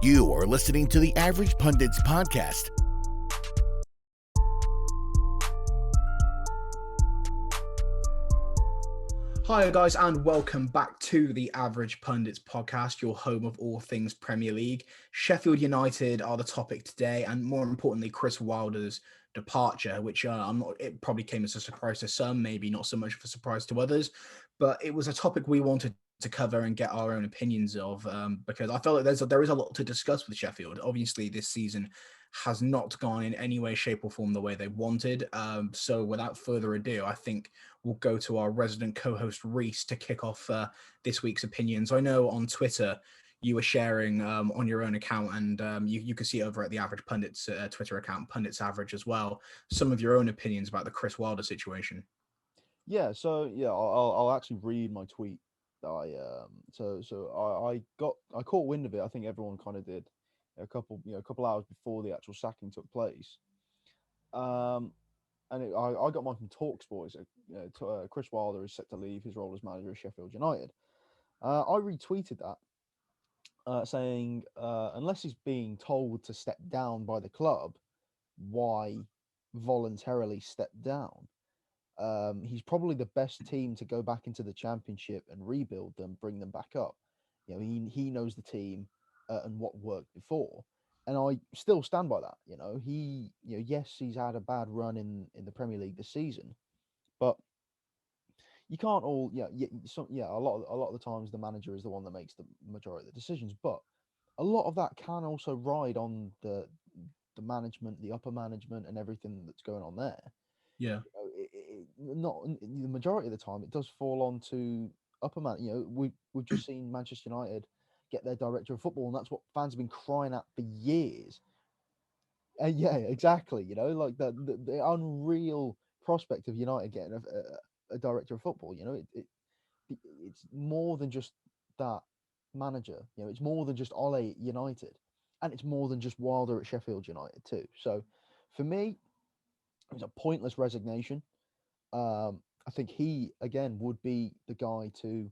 You are listening to the Average Pundits podcast. Hi guys, and welcome back to the Average Pundits podcast, your home of all things Premier League. Sheffield United are the topic today, and more importantly, Chris Wilder's departure, which it probably came as a surprise to some, maybe not so much of a surprise to others, but it was a topic we wanted to cover and get our own opinions of, because I felt like there is a lot to discuss with Sheffield. Obviously, this season has not gone in any way, shape or form the way they wanted. So without further ado, I think we'll go to our resident co-host Reese to kick off this week's opinions. I know on Twitter you were sharing on your own account, and you can see over at the Average Pundits Twitter account, Pundits Average as well, some of your own opinions about the Chris Wilder situation. Yeah, I'll actually read my tweet. I caught wind of it. I think everyone kind of did a couple hours before the actual sacking took place. I got mine from Talksport. Chris Wilder is set to leave his role as manager of Sheffield United. I retweeted that, saying unless he's being told to step down by the club, why voluntarily step down? He's probably the best team to go back into the Championship and rebuild them, bring them back up. He knows the team and what worked before, and I still stand by that. Yes, he's had a bad run in the Premier League this season, but you can't all a lot of the times the manager is the one that makes the majority of the decisions, but a lot of that can also ride on the management, the upper management, and everything that's going on there. Yeah. Not the majority of the time, it does fall onto upper man. We've just seen Manchester United get their director of football, and that's what fans have been crying at for years. And yeah, exactly. Like the unreal prospect of United getting a director of football. It's more than just that manager. It's more than just Ole at United, and it's more than just Wilder at Sheffield United too. So, for me, it was a pointless resignation. I think he again would be the guy to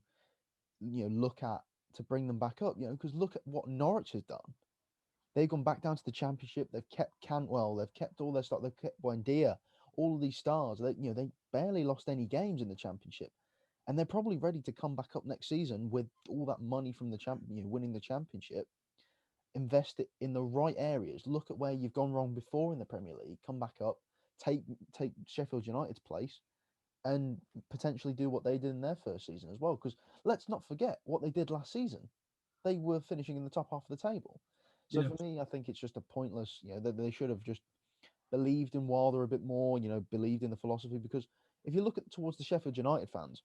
look at to bring them back up. Because look at what Norwich has done. They've gone back down to the Championship. They've kept Cantwell. They've kept all their stuff. They've kept Buendia. All of these stars. They barely lost any games in the Championship, and they're probably ready to come back up next season with all that money from the winning the Championship. Invest it in the right areas. Look at where you've gone wrong before in the Premier League. Come back up. Take Sheffield United's place, and potentially do what they did in their first season as well. Because let's not forget what they did last season. They were finishing in the top half of the table. So for me, I think it's just a pointless. They should have just believed in Wilder a bit more. Believed in the philosophy. Because if you look towards the Sheffield United fans,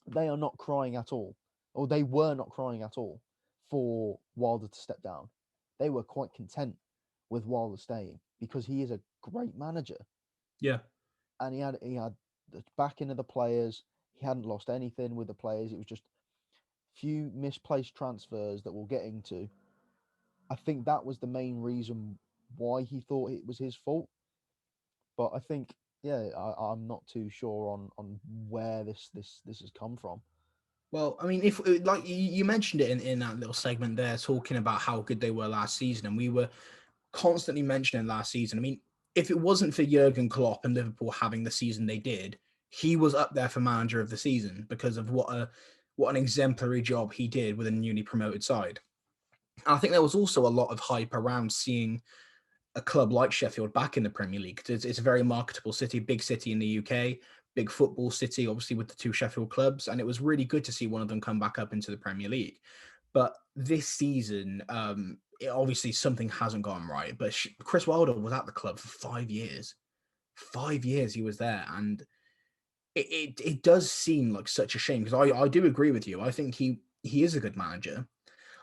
they are not crying at all, or they were not crying at all for Wilder to step down. They were quite content with Wilder staying because he is a great manager. Yeah, and he had the backing of the players. He hadn't lost anything with the players. It was just few misplaced transfers that we'll get into. I think that was the main reason why he thought it was his fault. But I think, I'm not too sure on where this has come from. Well, I mean, if like you mentioned it in that little segment there, talking about how good they were last season, and we were constantly mentioning last season. I mean, if it wasn't for Jurgen Klopp and Liverpool having the season they did, he was up there for manager of the season because of what an exemplary job he did with a newly promoted side. And I think there was also a lot of hype around seeing a club like Sheffield back in the Premier League. It's a very marketable city, big city in the UK, big football city, obviously with the two Sheffield clubs. And it was really good to see one of them come back up into the Premier League. But this season, obviously something hasn't gone right. But Chris Wilder was at the club for 5 years. 5 years he was there. And it does seem like such a shame, because I do agree with you. I think he is a good manager.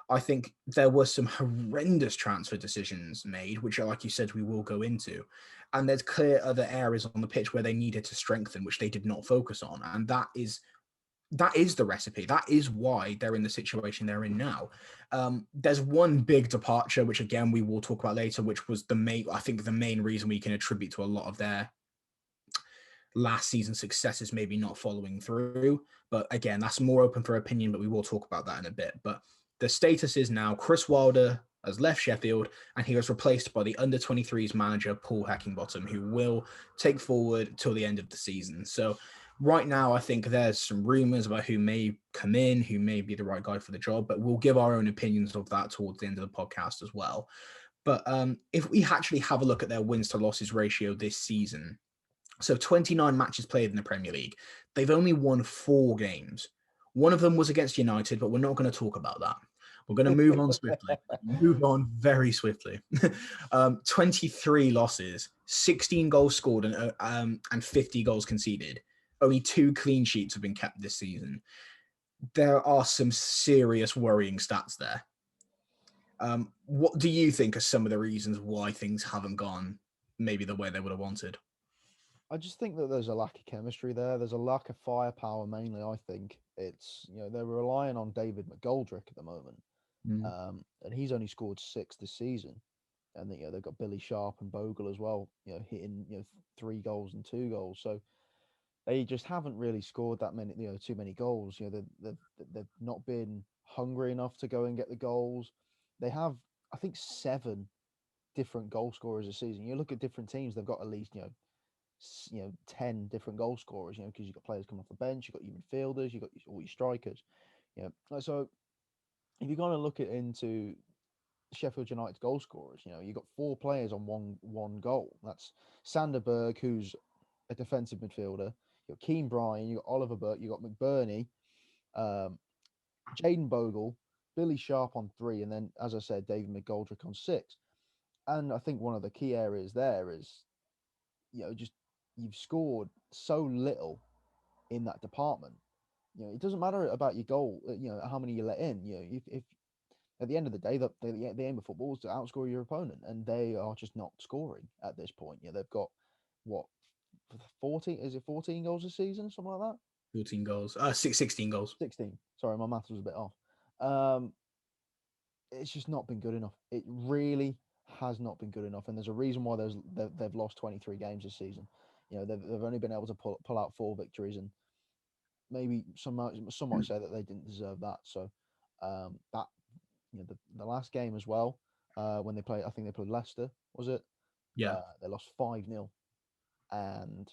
I think there were some horrendous transfer decisions made, which, like you said, we will go into. And there's clear other areas on the pitch where they needed to strengthen, which they did not focus on. And that is the recipe. That is why they're in the situation they're in now. There's one big departure, which again, we will talk about later, which was the main reason we can attribute to a lot of their last season successes maybe not following through. But again, that's more open for opinion, but we will talk about that in a bit. But the status is now Chris Wilder has left Sheffield, and he was replaced by the under-23s manager, Paul Heckingbottom, who will take forward till the end of the season. So right now, I think there's some rumours about who may come in, who may be the right guy for the job, but we'll give our own opinions of that towards the end of the podcast as well. But if we actually have a look at their wins to losses ratio this season, so 29 matches played in the Premier League, they've only won 4 games. One of them was against United, but we're not going to talk about that. We're going to move on swiftly. Move on very swiftly. 23 losses, 16 goals scored, and 50 goals conceded. Only 2 clean sheets have been kept this season. There are some serious worrying stats there. What do you think are some of the reasons why things haven't gone maybe the way they would have wanted? I just think that there's a lack of chemistry there. There's a lack of firepower mainly. I think it's they're relying on David McGoldrick at the moment, and he's only scored 6 this season. And they've got Billy Sharp and Bogle as well, hitting 3 goals and 2 goals. So they just haven't really scored that many, too many goals. They've not been hungry enough to go and get the goals. They have, I think, 7 different goal scorers this season. You look at different teams; they've got at least 10 different goal scorers. Because you've got players coming off the bench, you've got your midfielders, you've got all your strikers. So if you're going to look into Sheffield United's goal scorers, you've got 4 players on one goal. That's Sanderberg, who's a defensive midfielder. You've got Keane Bryan, you've got Oliver Burke, you've got McBurney, Jaden Bogle, Billy Sharp on 3, and then, as I said, David McGoldrick on 6. And I think one of the key areas there is, just you've scored so little in that department. It doesn't matter about your goal, how many you let in. If at the end of the day, the aim of football is to outscore your opponent, and they are just not scoring at this point. They've got, what, 14? Is it 14 goals a season, something like that? 14 goals. 16 goals. 16. Sorry, my maths was a bit off. It's just not been good enough. It really has not been good enough, and there's a reason why they've lost 23 games this season. They've only been able to pull out 4 victories, and maybe some might say that they didn't deserve that. So that the last game as well, when they played, I think they played Leicester, was it? Yeah. They lost 5-0, and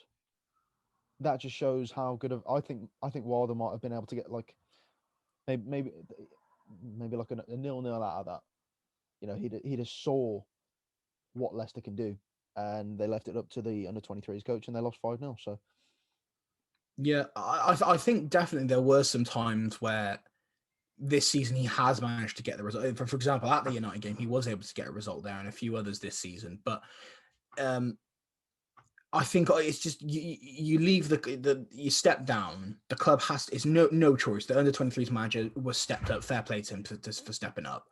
that just shows how good of I think Wilder might have been able to get like maybe like a 0-0 out of that. He'd have saw what Leicester can do, and they left it up to the under-23s coach, and they lost 5-0. So yeah, I think definitely there were some times where this season he has managed to get the result. For example, at the United game, he was able to get a result there, and a few others this season. But I think it's just you leave you step down. The club it's no choice. The under-23s manager was stepped up. Fair play to him for stepping up,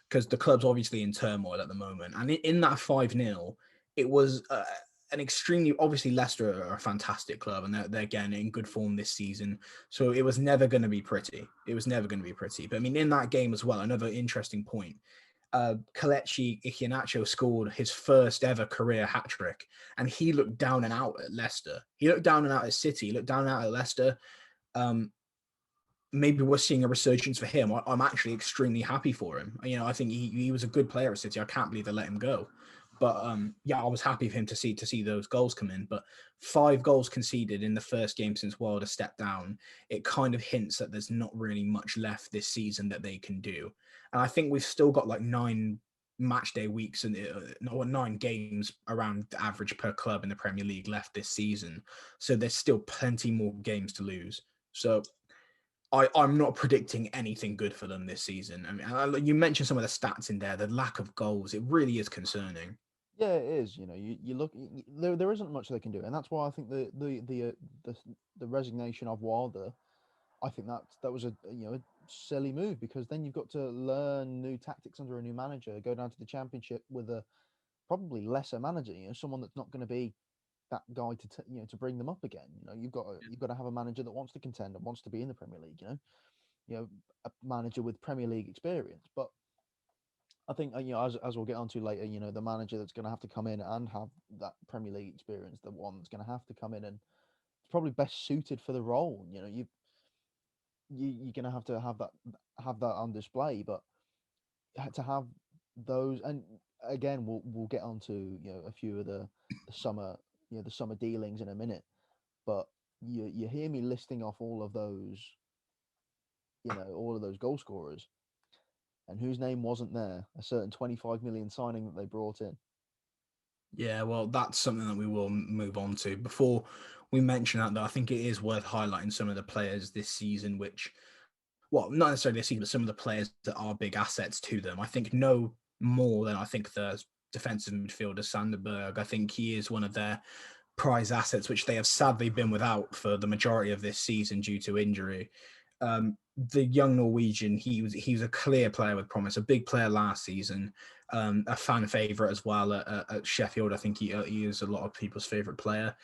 because the club's obviously in turmoil at the moment. And in that 5-0, it was an extremely, obviously Leicester are a fantastic club, and they're again in good form this season. So it was never going to be pretty. But I mean, in that game as well, another interesting point. Kelechi Iheanacho scored his first ever career hat-trick, and he looked down and out at Leicester. He looked down and out at City. He looked down and out at Leicester. Maybe we're seeing a resurgence for him. I'm actually extremely happy for him. I think he was a good player at City. I can't believe they let him go. But yeah, I was happy for him to see those goals come in. But 5 goals conceded in the first game since Wilder stepped down, it kind of hints that there's not really much left this season that they can do. And I think we've still got like 9 match day weeks and 9 games around the average per club in the Premier League left this season. So there's still plenty more games to lose. So I'm not predicting anything good for them this season. I mean, you mentioned some of the stats in there, the lack of goals. It really is concerning. yeah, it is. You look there isn't much they can do, and that's why I think the resignation of Wilder, I think that was a silly move, because then you've got to learn new tactics under a new manager, go down to the Championship with a probably lesser manager, someone that's not going to be that guy to bring them up again. You've got to have a manager that wants to contend and wants to be in the Premier League. A manager with Premier League experience. But I think as we'll get onto later, the manager that's going to have to come in and have that Premier League experience, the one that's going to have to come in and it's probably best suited for the role. You're going to have that on display, but to have those, and again, we'll get onto a few of the summer the summer dealings in a minute, but you hear me listing off all of those goal scorers, and whose name wasn't there? A certain 25 million signing that they brought in. Yeah, well, that's something that we will move on to. Before we mention that, though, I think it is worth highlighting some of the players this season, which, well, not necessarily this season, but some of the players that are big assets to them. I think no more than I think the defensive midfielder Sanderberg. I think he is one of their prize assets, which they have sadly been without for the majority of this season due to injury. The young Norwegian, he was a clear player with promise, a big player last season, a fan favorite as well at Sheffield. I think he is a lot of people's favorite player.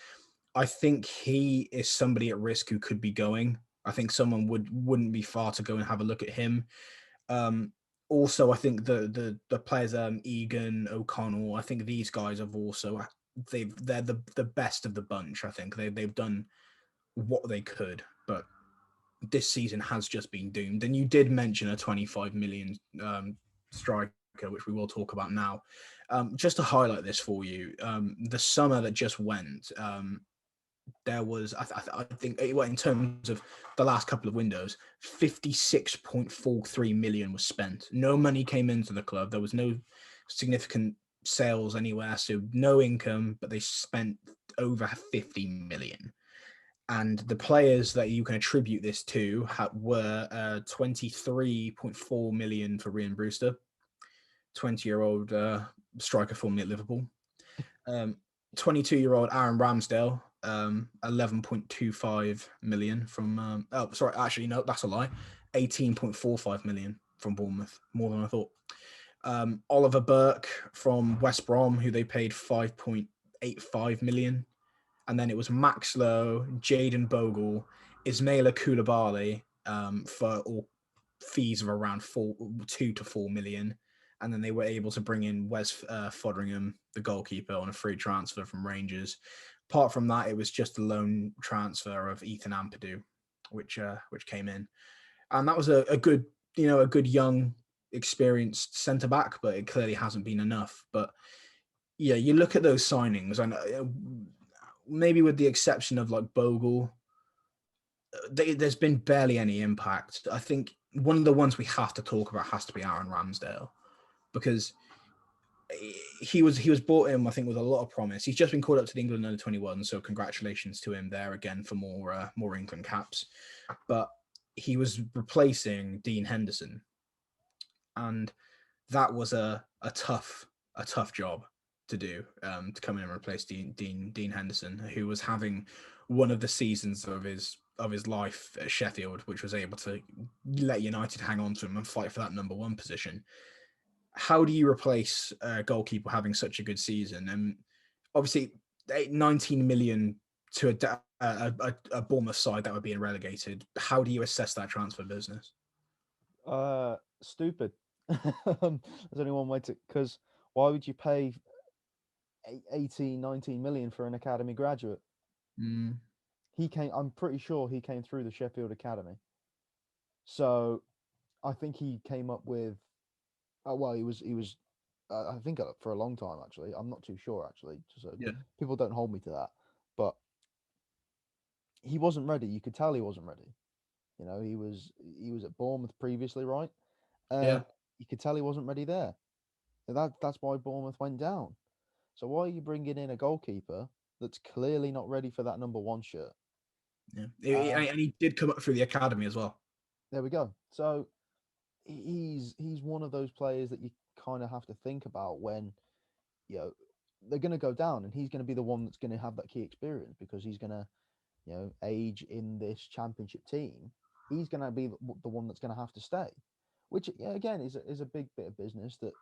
I think he is somebody at risk who could be going. I think someone wouldn't be far to go and have a look at him. Also, I think the players Egan, O'Connell, I think these guys have also they're the best of the bunch. I think they've done what they could, but this season has just been doomed. And you did mention a 25 million striker, which we will talk about now. Just to highlight this for you, the summer that just went, there was, I think, well, in terms of the last couple of windows, 56.43 million was spent. No money came into the club. There was no significant sales anywhere, so no income, but they spent over 50 million. And the players that you can attribute this to were 23.4 million for Ryan Brewster, 20-year-old striker formerly at Liverpool. 22-year-old Aaron Ramsdale, 11.25 million from. Actually, no, that's a lie. 18.45 million from Bournemouth, more than I thought. Oliver Burke from West Brom, who they paid 5.85 million. And then it was Max Lowe, Jaden Bogle, Ismaila Koulibaly for all fees of around 2 to 4 million. And then they were able to bring in Wes Foderingham, the goalkeeper, on a free transfer from Rangers. Apart from that, it was just a loan transfer of Ethan Ampadu, which came in, and that was a good young, experienced centre back, but it clearly hasn't been enough. But yeah, you look at those signings, and maybe with the exception of like Bogle, there's been barely any impact. I think one of the ones we have to talk about has to be Aaron Ramsdale, because he was brought in, I think, with a lot of promise. He's just been called up to the England under 21, so congratulations to him there again for more England caps. But he was replacing Dean Henderson, and that was a tough job to do, to come in and replace Dean Henderson, who was having one of the seasons of his life at Sheffield, which was able to let United hang on to him and fight for that number one position. How do you replace a goalkeeper having such a good season? And obviously 19 million to a Bournemouth side that were being relegated. How do you assess that transfer business? Stupid. There's only one way to, because why would you pay 18, 19 million for an academy graduate? I'm pretty sure he came through the Sheffield Academy. So I think he came up with, he was I think for a long time, actually. I'm not too sure, actually. So Yeah. people don't hold me to that. But he wasn't ready. You could tell he wasn't ready. He was at Bournemouth previously, right? Yeah. You could tell he wasn't ready there. That's why Bournemouth went down. So why are you bringing in a goalkeeper that's clearly not ready for that number one shirt? Yeah, and he did come up through the academy as well. There we go. So he's one of those players that you kind of have to think about when they're going to go down, and he's going to be the one that's going to have that key experience, because he's going to age in this championship team. He's going to be the one that's going to have to stay, which again is a big bit of business that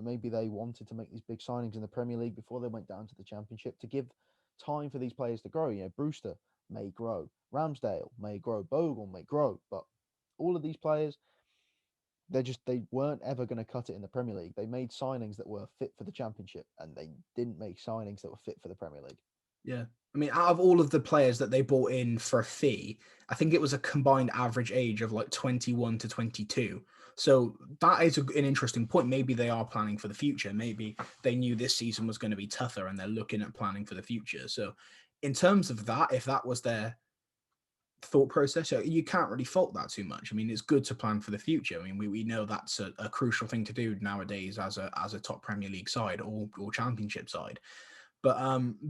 maybe they wanted to make these big signings in the Premier League before they went down to the Championship to give time for these players to grow. Brewster may grow, Ramsdale may grow, Bogle may grow, but all of these players, they weren't ever going to cut it in the Premier League. They made signings that were fit for the Championship, and they didn't make signings that were fit for the Premier League. Yeah. I mean, out of all of the players that they bought in for a fee, I think it was a combined average age of like 21 to 22. So that is an interesting point. Maybe they are planning for the future. Maybe they knew this season was going to be tougher and they're looking at planning for the future. So in terms of that, if that was their thought process, you can't really fault that too much. I mean, it's good to plan for the future. I mean, we know that's a crucial thing to do nowadays as a top Premier League side or Championship side. But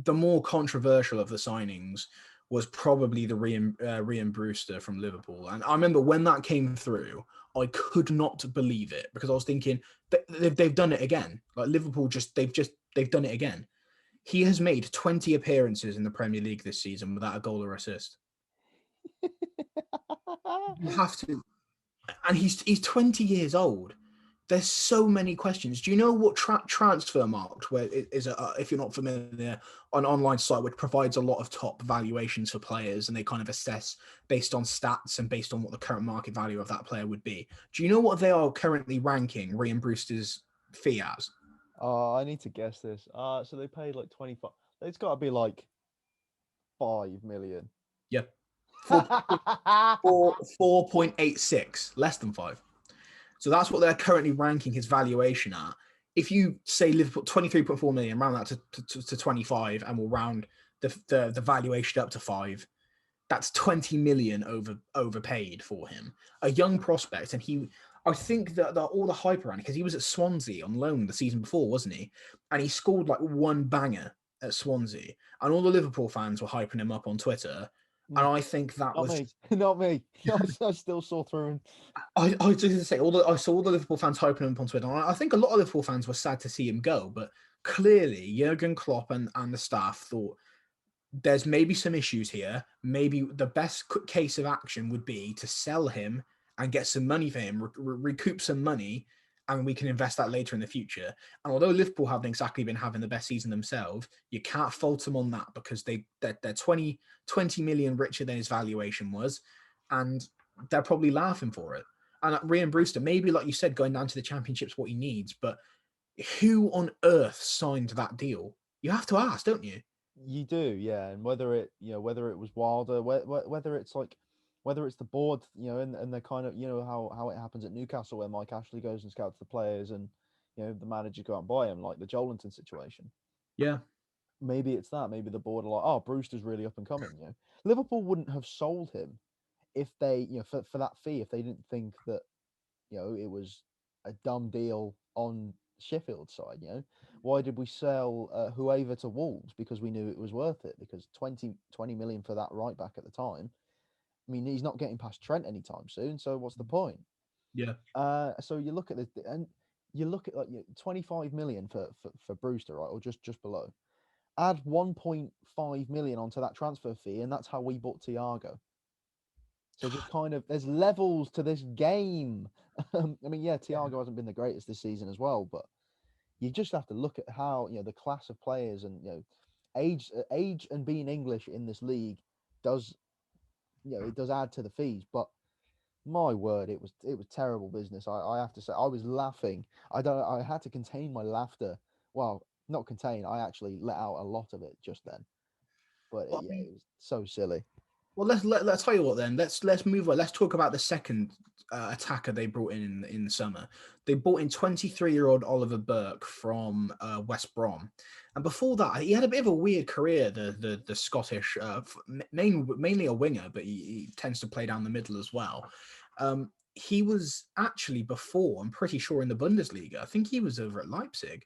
the more controversial of the signings was probably the Ryan Brewster from Liverpool. And I remember when that came through, I could not believe it because I was thinking they've done it again. Like Liverpool they've done it again. He has made 20 appearances in the Premier League this season without a goal or assist. You have to, and he's 20 years old. There's so many questions. Do you know what transfer marked, where it is if you're not familiar, an online site which provides a lot of top valuations for players, and they kind of assess based on stats and based on what the current market value of that player would be. Do you know what they are currently ranking Ryan Brewster's fee as? I need to guess this. So they paid like 25. It's got to be like 5 million. Yeah, 4.86, less than 5. So that's what they're currently ranking his valuation at. If you say Liverpool 23.4 million, round that to 25, and we'll round the valuation up to 5, that's 20 million overpaid for him. A young prospect, and I think that all the hype around it, because he was at Swansea on loan the season before, wasn't he? And he scored like one banger at Swansea, and all the Liverpool fans were hyping him up on Twitter. And I think that Not was me. Not me. I still saw through him. I was just gonna say I saw all the Liverpool fans hyping him up on Twitter. And I think a lot of Liverpool fans were sad to see him go, but clearly Jurgen Klopp and the staff thought there's maybe some issues here. Maybe the best case of action would be to sell him and get some money for him, recoup some money, and we can invest that later in the future. And although Liverpool haven't exactly been having the best season themselves, you can't fault them on that because they're 20 million richer than his valuation was, and they're probably laughing for it. And Ryan Brewster, maybe like you said, going down to the Championship's what he needs, but who on earth signed that deal? You have to ask, don't you? You do, yeah. And whether it was Wilder, whether it's like, whether it's the board, and they're kind of, how it happens at Newcastle where Mike Ashley goes and scouts the players, and the manager go out and buy him, like the Joelinton situation. Yeah. Maybe it's that. Maybe the board are like, oh, Brewster's really up and coming. Liverpool wouldn't have sold him if they, for that fee, if they didn't think that, it was a dumb deal on Sheffield's side. Why did we sell whoever to Wolves? Because we knew it was worth it. Because 20 million for that right back at the time. I mean, he's not getting past Trent anytime soon. So what's the point? Yeah. So you look at this, and you look at like 25 million for Brewster, right, or just below. Add 1.5 million onto that transfer fee, and that's how we bought Thiago. So just kind of, there's levels to this game. I mean, yeah, Thiago hasn't been the greatest this season as well, but you just have to look at how the class of players and age and being English in this league does it does add to the fees. But my word, it was terrible business. I have to say, I was laughing. I had to contain my laughter. Well, not contain. I actually let out a lot of it just then. But Well, it was so silly. Well, let's tell you what then. Let's move on. Let's talk about the second attacker they brought in the summer. They brought in 23-year-old Oliver Burke from West Brom, and before that, he had a bit of a weird career. The Scottish, mainly a winger, but he tends to play down the middle as well. He was actually before, I'm pretty sure, in the Bundesliga. I think he was over at Leipzig.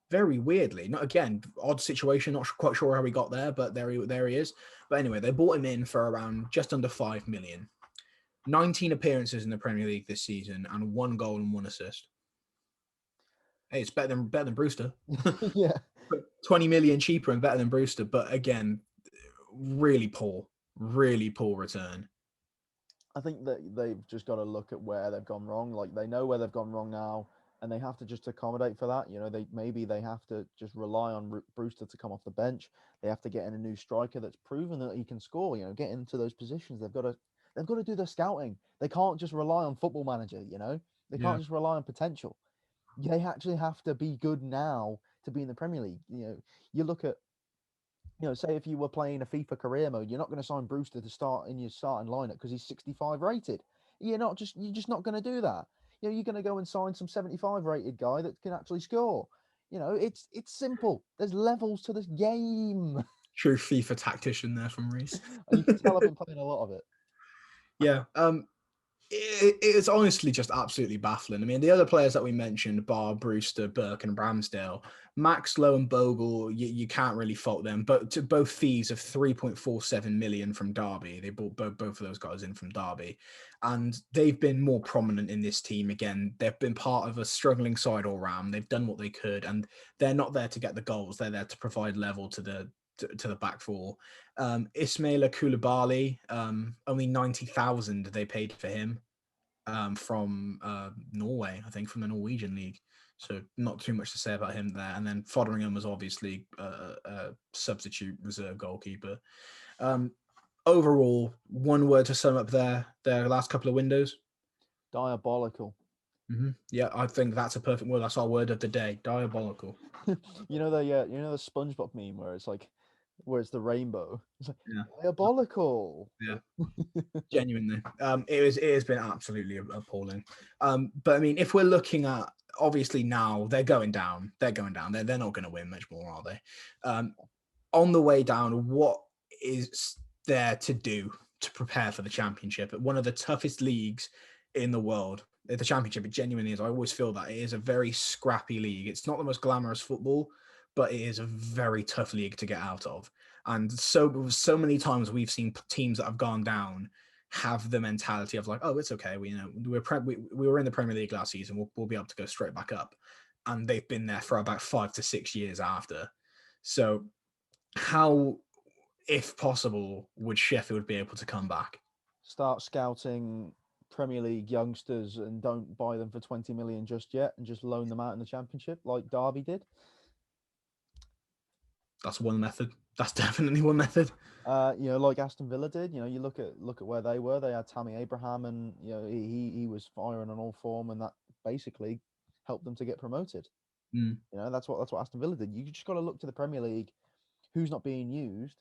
Very weirdly, not again, odd situation. Not quite sure how he got there, but there he is. But anyway, they bought him in for around just under 5 million. 19 appearances in the Premier League this season and 1 goal and 1 assist. Hey, it's better than Brewster. Yeah, 20 million cheaper and better than Brewster, but again, really poor return. I think that they've just got to look at where they've gone wrong. Like, they know where they've gone wrong now, and they have to just accommodate for that. They have to just rely on Brewster to come off the bench. They have to get in a new striker that's proven that he can score. Get into those positions. They've got to do their scouting. They can't just rely on Football Manager. They can't just rely on potential. They actually have to be good now to be in the Premier League. You look at say if you were playing a FIFA career mode, you're not going to sign Brewster to start in your starting lineup because he's 65 rated. You're just not going to do that. You're going to go and sign some 75 rated guy that can actually score. It's simple. There's levels to this game. True FIFA tactician there from Reese. You can tell I've been playing a lot of it. Yeah. It's honestly just absolutely baffling. I mean, the other players that we mentioned, Barr, Brewster, Burke, and Ramsdale, Max Lowe and Bogle, you can't really fault them. But to both fees of 3.47 million from Derby, they bought both of those guys in from Derby, and they've been more prominent in this team again. They've been part of a struggling side all round. They've done what they could, and they're not there to get the goals. They're there to provide level to the back four. Ismaila Koulibaly, only 90,000 they paid for him from Norway, I think, from the Norwegian league. So not too much to say about him there. And then Fotheringham was obviously a substitute reserve goalkeeper. Overall, one word to sum up their last couple of windows. Diabolical. Mm-hmm. Yeah, I think that's a perfect word. That's our word of the day. Diabolical. the SpongeBob meme where it's the rainbow. It's like, yeah. Diabolical. Yeah. Genuinely. It has been absolutely appalling. But I mean, if we're looking at, obviously now they're going down. They're not going to win much more, are they? On the way down, what is there to do to prepare for the championship at one of the toughest leagues in the world? The championship, it genuinely is. I always feel that it is a very scrappy league. It's not the most glamorous football, but it is a very tough league to get out of. And so many times we've seen teams that have gone down have the mentality of like, oh, it's okay. We were in the Premier League last season. We'll be able to go straight back up. And they've been there for about 5 to 6 years after. So how, if possible, would Sheffield be able to come back? Start scouting Premier League youngsters and don't buy them for 20 million just yet and just loan them out in the Championship like Derby did. That's one method. That's definitely one method. Like Aston Villa did. You look at where they were. They had Tammy Abraham, and he was firing on all form, and that basically helped them to get promoted. That's what Aston Villa did. You just got to look to the Premier League, who's not being used,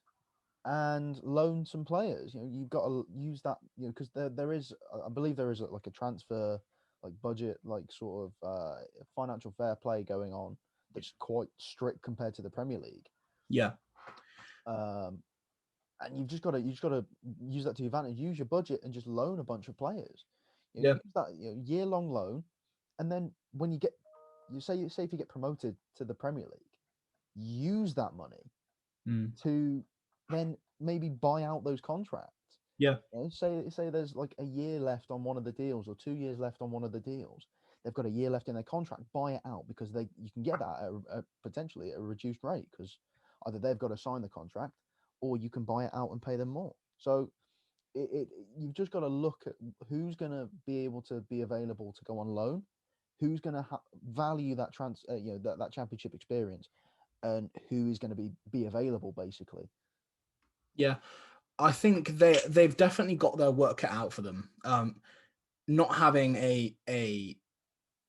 and loan some players. You've got to use that. Because there is, I believe there is like a transfer budget, sort of financial fair play going on that's quite strict compared to the Premier League. Yeah. And you've just got to use that to your advantage. Use your budget and just loan a bunch of players. Yeah. Use that year-long loan, and then when you say if you get promoted to the Premier League, use that money to then maybe buy out those contracts. Yeah. Say there's like a year left on one of the deals or 2 years left on one of the deals. They've got a year left in their contract. Buy it out because you can get that at potentially at a reduced rate because either they've got to sign the contract or you can buy it out and pay them more. So you've just got to look at who's going to be able to be available to go on loan, who's going to value that that championship experience, and who is going to be available basically. Yeah, I think they've definitely got their work cut out for them. Not having a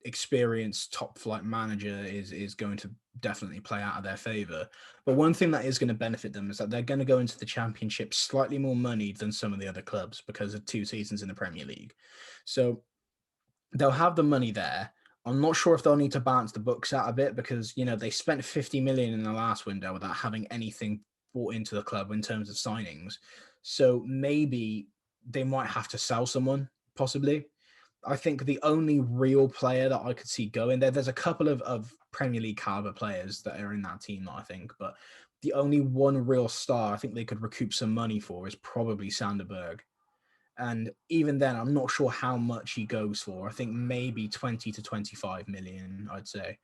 experienced top flight manager is going to definitely play out of their favor. But one thing that is going to benefit them is that they're going to go into the championship slightly more moneyed than some of the other clubs because of 2 seasons in the Premier League. So they'll have the money there. I'm not sure if they'll need to balance the books out a bit because, they spent 50 million in the last window without having anything brought into the club in terms of signings. So maybe they might have to sell someone, possibly. I think the only real player that I could see going there's a couple of Premier League caliber players that are in that team, I think, but the only one real star I think they could recoup some money for is probably Sanderberg. And even then, I'm not sure how much he goes for. I think maybe 20 to 25 million, I'd say.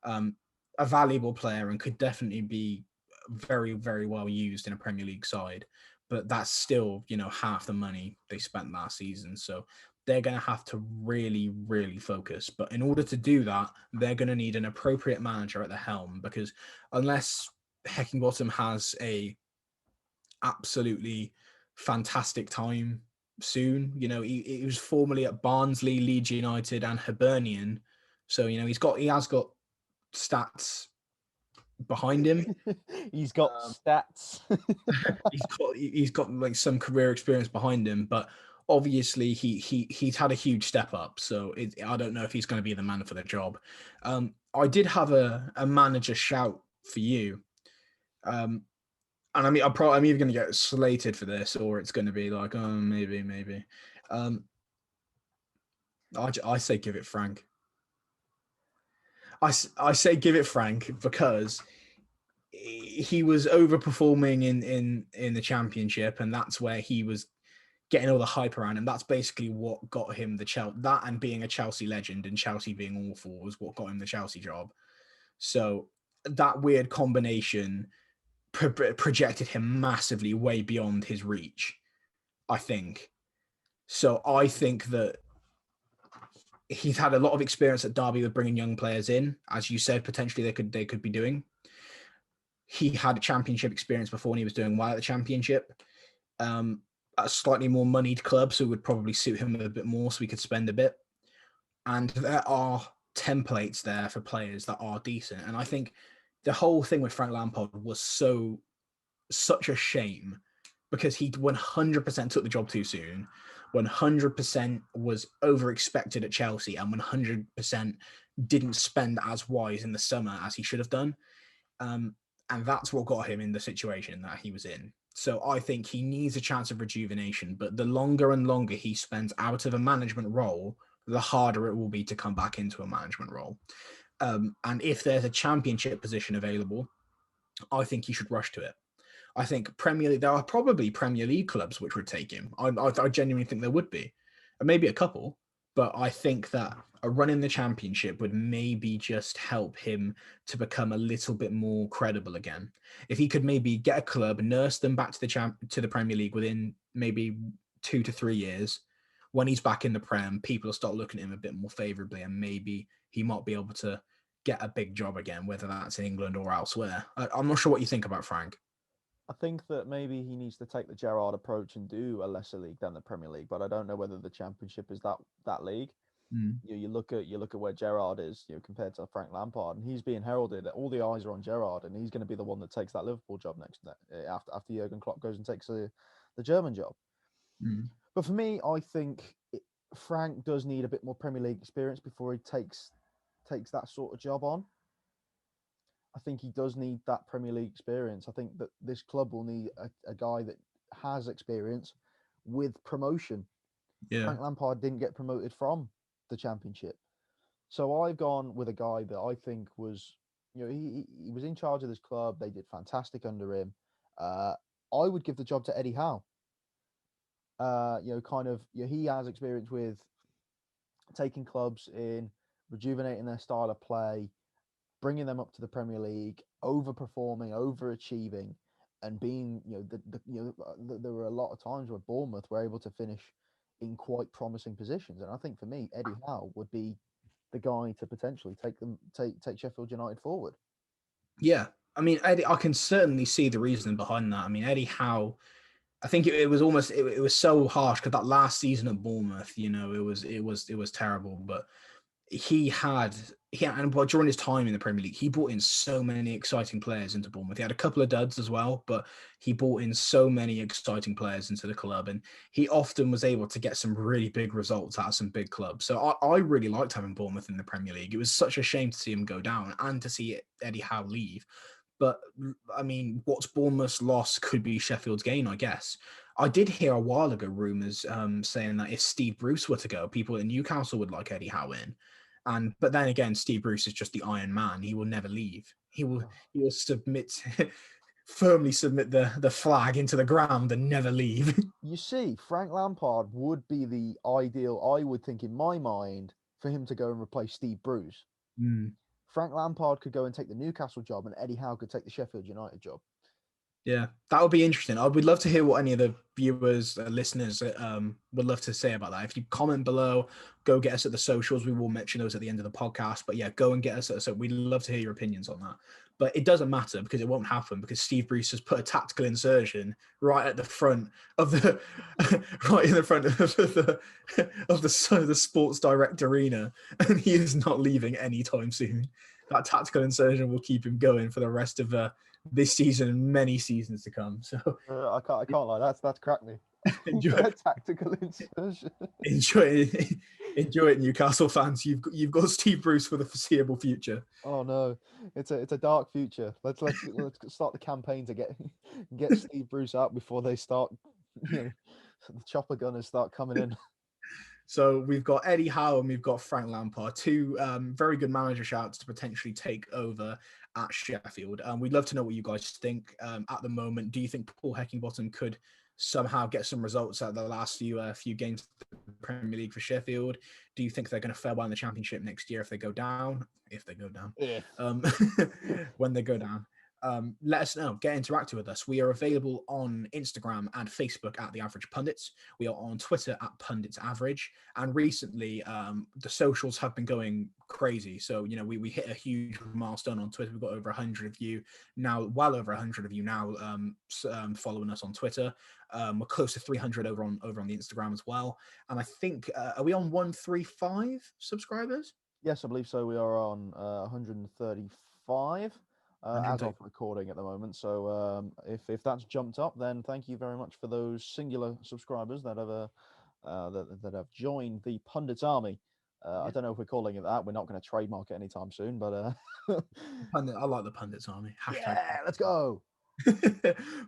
A valuable player and could definitely be very, very well used in a Premier League side. But that's still, half the money they spent last season. So they're going to have to really, really focus. But in order to do that, they're going to need an appropriate manager at the helm because unless Heckingbottom has a absolutely fantastic time soon, he was formerly at Barnsley, Leeds United and Hibernian. So, he has got stats behind him. He's got stats. He's got like some career experience behind him, but obviously he's had a huge step up. So I don't know if he's going to be the man for the job. I did have a manager shout for you. And I mean, I'm either going to get slated for this, or it's going to be like, oh, maybe. I say give it Frank. I say give it Frank because he was overperforming in the championship, and that's where he was getting all the hype around him. That's basically what got him the Chelsea. That and being a Chelsea legend and Chelsea being awful was what got him the Chelsea job. So that weird combination projected him massively way beyond his reach, I think. So I think that he's had a lot of experience at Derby with bringing young players in. As you said, potentially they could be doing. He had a championship experience before and he was doing well at the championship. A slightly more moneyed club, so it would probably suit him a bit more so we could spend a bit. And there are templates there for players that are decent. And I think the whole thing with Frank Lampard was such a shame because he 100% took the job too soon, 100% was over-expected at Chelsea, and 100% didn't spend as wise in the summer as he should have done. And that's what got him in the situation that he was in. So I think he needs a chance of rejuvenation, but the longer and longer he spends out of a management role, the harder it will be to come back into a management role. And if there's a championship position available, I think he should rush to it. I think there are probably Premier League clubs which would take him. I genuinely think there would be, and maybe a couple, but I think that a run in the championship would maybe just help him to become a little bit more credible again. If he could maybe get a club, nurse them back to the Premier League within maybe 2 to 3 years, when he's back in the Prem, people will start looking at him a bit more favourably, and maybe he might be able to get a big job again, whether that's in England or elsewhere. I'm not sure what you think about Frank. I think that maybe he needs to take the Gerrard approach and do a lesser league than the Premier League, but I don't know whether the Championship is that league. You look at where Gerrard is, compared to Frank Lampard, and he's being heralded. All the eyes are on Gerrard, and he's going to be the one that takes that Liverpool job next after Jurgen Klopp goes and takes the German job. But for me, I think Frank does need a bit more Premier League experience before he takes that sort of job on. I think he does need that Premier League experience. I think that this club will need a guy that has experience with promotion. Yeah. Frank Lampard didn't get promoted from the Championship. So I've gone with a guy that I think was, he was in charge of this club. They did fantastic under him. I would give the job to Eddie Howe. He has experience with taking clubs in, rejuvenating their style of play, bringing them up to the Premier League, overperforming, overachieving, and being, there were a lot of times where Bournemouth were able to finish in quite promising positions. And I think for me, Eddie Howe would be the guy to potentially take Sheffield United forward. Yeah. I mean, Eddie, I can certainly see the reasoning behind that. I mean, Eddie Howe, I think it was so harsh because that last season at Bournemouth, it was terrible, but and during his time in the Premier League, he brought in so many exciting players into Bournemouth. He had a couple of duds as well, but he brought in so many exciting players into the club, and he often was able to get some really big results out of some big clubs. So I really liked having Bournemouth in the Premier League. It was such a shame to see him go down and to see Eddie Howe leave. But, I mean, what's Bournemouth's loss could be Sheffield's gain, I guess. I did hear a while ago rumours saying that if Steve Bruce were to go, people in Newcastle would like Eddie Howe in. But then again, Steve Bruce is just the Iron Man. He will never leave. He will firmly submit the flag into the ground and never leave. You see, Frank Lampard would be the ideal, I would think in my mind, for him to go and replace Steve Bruce. Frank Lampard could go and take the Newcastle job, and Eddie Howe could take the Sheffield United job. Yeah, that would be interesting. I would love to hear what any of the viewers, listeners would love to say about that. If you comment below, go get us at the socials. We will mention those at the end of the podcast. But yeah, go and get us. So we'd love to hear your opinions on that. But it doesn't matter because it won't happen because Steve Bruce has put a tactical insertion right at the front of the Sports Direct Arena, and he is not leaving anytime soon. that tactical insertion will keep him going for the rest of this season and many seasons to come. So I can't lie. That's cracked me. enjoy, Tactical insertion. enjoy it, Newcastle fans. You've got Steve Bruce for the foreseeable future. Oh no, it's a dark future. Let's start the campaign to get Steve Bruce out before they start, the chopper gunners start coming in. So we've got Eddie Howe and we've got Frank Lampard, two very good manager shouts to potentially take over at Sheffield. We'd love to know what you guys think at the moment. Do you think Paul Heckingbottom could somehow get some results out of the last few games of the Premier League for Sheffield? Do you think they're going to fare well in the Championship next year if they go down? Yeah. When they go down. Let us know. Get interactive with us. We are available on Instagram and Facebook at The Average Pundits. We are on Twitter at Pundits Average. And recently, the socials have been going crazy. So, we hit a huge milestone on Twitter. We've got over 100 of you now, well over 100 of you now following us on Twitter. We're close to 300 over on the Instagram as well. And I think, are we on 135 subscribers? Yes, I believe so. We are on 135. As of recording at the moment. So if that's jumped up, then thank you very much for those singular subscribers that have joined the Pundits Army. I don't know if we're calling it that. We're not going to trademark it anytime soon, but I like the Pundits Army. Yeah, let's go.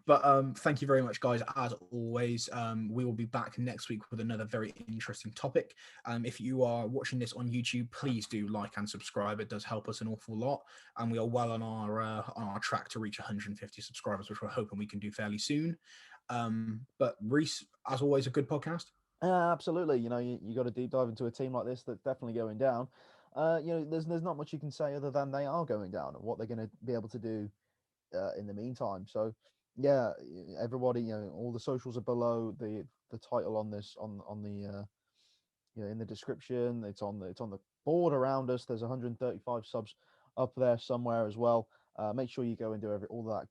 But thank you very much, guys. As always, we will be back next week with another very interesting topic. If you are watching this on YouTube, please do like and subscribe. It does help us an awful lot, and we are well on our track to reach 150 subscribers, which we're hoping we can do fairly soon. But Reese, as always, a good podcast. Absolutely. You got to deep dive into a team like this that's definitely going down. There's not much you can say other than they are going down and what they're going to be able to do in the meantime. So yeah, everybody, all the socials are below the title on this on the in the description. It's on the board around us. There's 135 subs up there somewhere as well. Make sure you go and do all that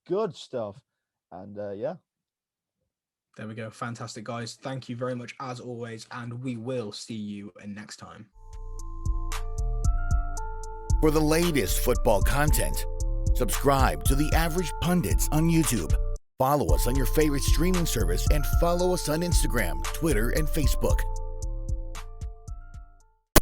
good stuff. And yeah, there we go. Fantastic, guys. Thank you very much as always, and we will see you next time. For the latest football content, subscribe to The Average Pundits on YouTube. Follow us on your favorite streaming service and follow us on Instagram, Twitter, and Facebook.